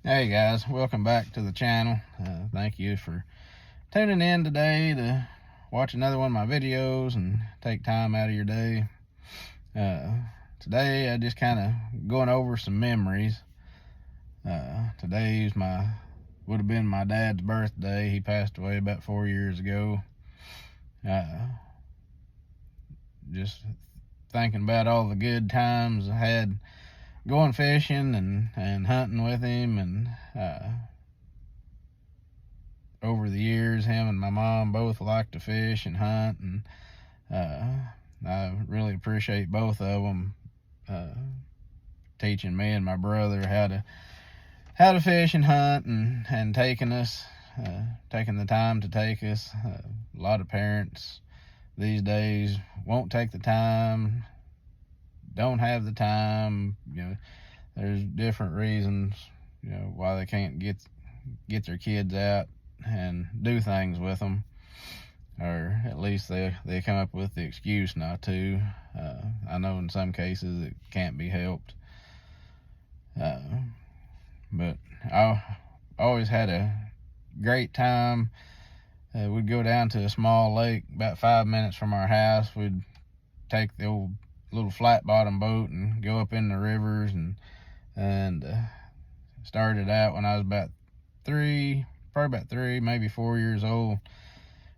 Hey guys, welcome back to the channel. Thank you for tuning in today to watch another one of my videos and take time out of your day. Today I just kind of going over some memories. Today's would have been my dad's birthday. He passed away about 4 years ago. Just thinking about all the good times I had going fishing and hunting with him, and over the years him and my mom both like to fish and hunt, and I really appreciate both of them teaching me and my brother how to fish and hunt, and taking the time to take us. A lot of parents these days won't take the time, don't have the time. There's different reasons why they can't get their kids out and do things with them, or at least they come up with the excuse not to. I know in some cases it can't be helped, but I always had a great time. We'd go down to a small lake about 5 minutes from our house. We'd take the old little flat bottom boat and go up in the rivers, and started out when I was about three, maybe 4 years old.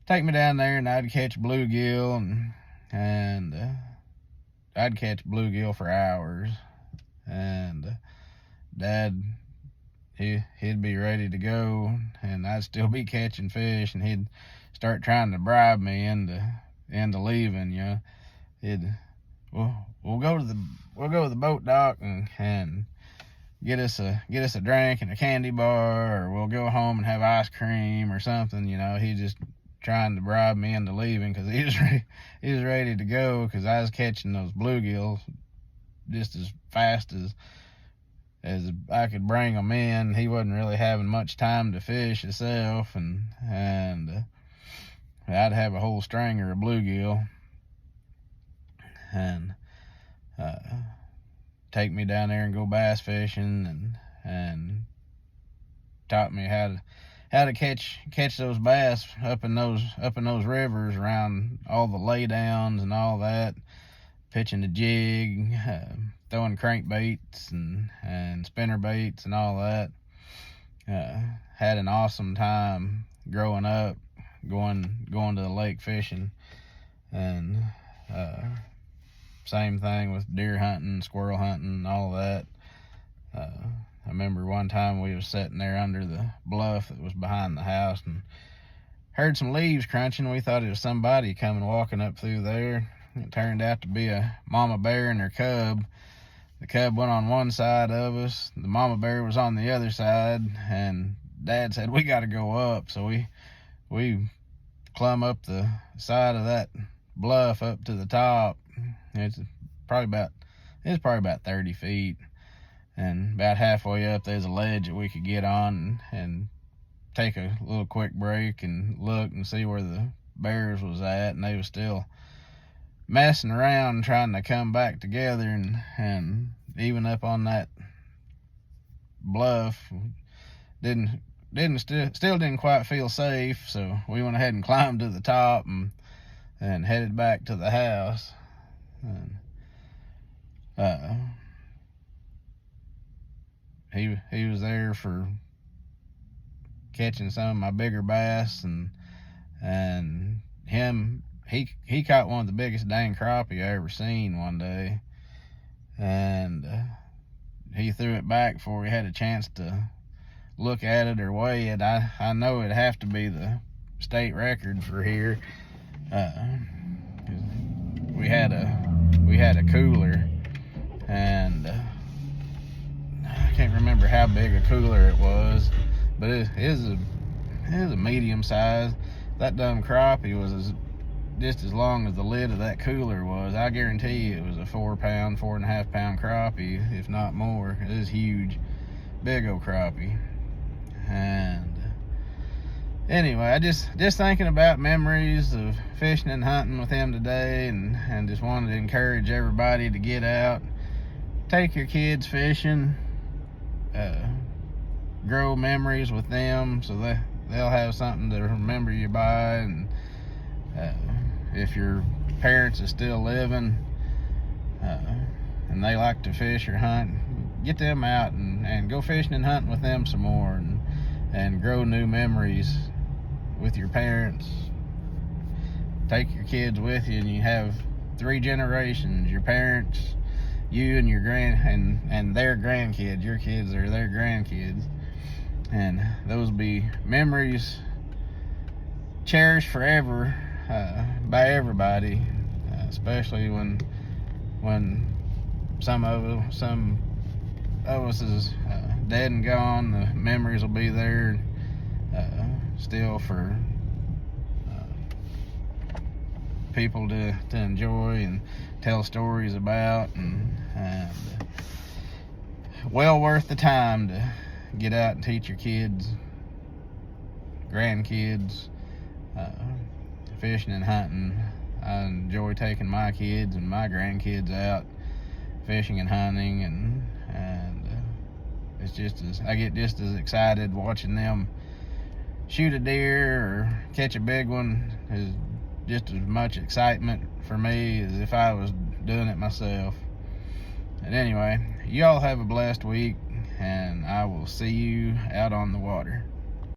Take me down there and I'd catch bluegill, and I'd catch bluegill for hours, and Dad, he'd be ready to go, and I'd still be catching fish, and he'd start trying to bribe me into leaving. We'll go to the boat dock and get us a drink and a candy bar, or we'll go home and have ice cream or something. He's just trying to bribe me into leaving because he was ready to go, because I was catching those bluegills just as fast as I could bring them in. He wasn't really having much time to fish himself, and I'd have a whole stringer of bluegill, and take me down there and go bass fishing, and taught me how to catch those bass up in those rivers around all the laydowns and all that, pitching the jig, throwing crankbaits and spinner baits and all that. Had an awesome time growing up, going to the lake fishing, and same thing with deer hunting, squirrel hunting, all that. I remember one time we was sitting there under the bluff that was behind the house and heard some leaves crunching. We thought it was somebody coming walking up through there. It turned out to be a mama bear and her cub. The cub went on one side of us, the mama bear was on the other side, and Dad said, "We got to go up." So we clumb up the side of that bluff up to the top. It's probably about 30 feet, and about halfway up there's a ledge that we could get on and take a little quick break and look and see where the bears was at, and they was still messing around trying to come back together, and even up on that bluff still didn't quite feel safe. So we went ahead and climbed to the top and headed back to the house. And he was there for catching some of my bigger bass, and he caught one of the biggest dang crappie I ever seen one day, and he threw it back before we had a chance to look at it or weigh it. I know it'd have to be the state record for here. We had a cooler, and I can't remember how big a cooler it was, but it was a medium size. That dumb crappie was just as long as the lid of that cooler was. I guarantee you it was a 4.5 pound crappie, if not more. It was huge, big old crappie. And anyway, I just thinking about memories of fishing and hunting with him today, and just wanted to encourage everybody to get out, take your kids fishing, grow memories with them, so they'll have something to remember you by. And if your parents are still living and they like to fish or hunt, get them out and go fishing and hunting with them some more, and grow new memories with your parents. Take your kids with you, and you have 3 generations: your parents, you, and your and their grandkids. Your kids are their grandkids, and those be memories cherished forever by everybody, especially when some of us is dead and gone. The memories will be there still for people to enjoy and tell stories about, and well worth the time to get out and teach your kids, grandkids, fishing and hunting. I enjoy taking my kids and my grandkids out fishing and hunting, and it's I get just as excited watching them shoot a deer or catch a big one. Is just as much excitement for me as if I was doing it myself. And anyway, y'all have a blessed week, and I will see you out on the water.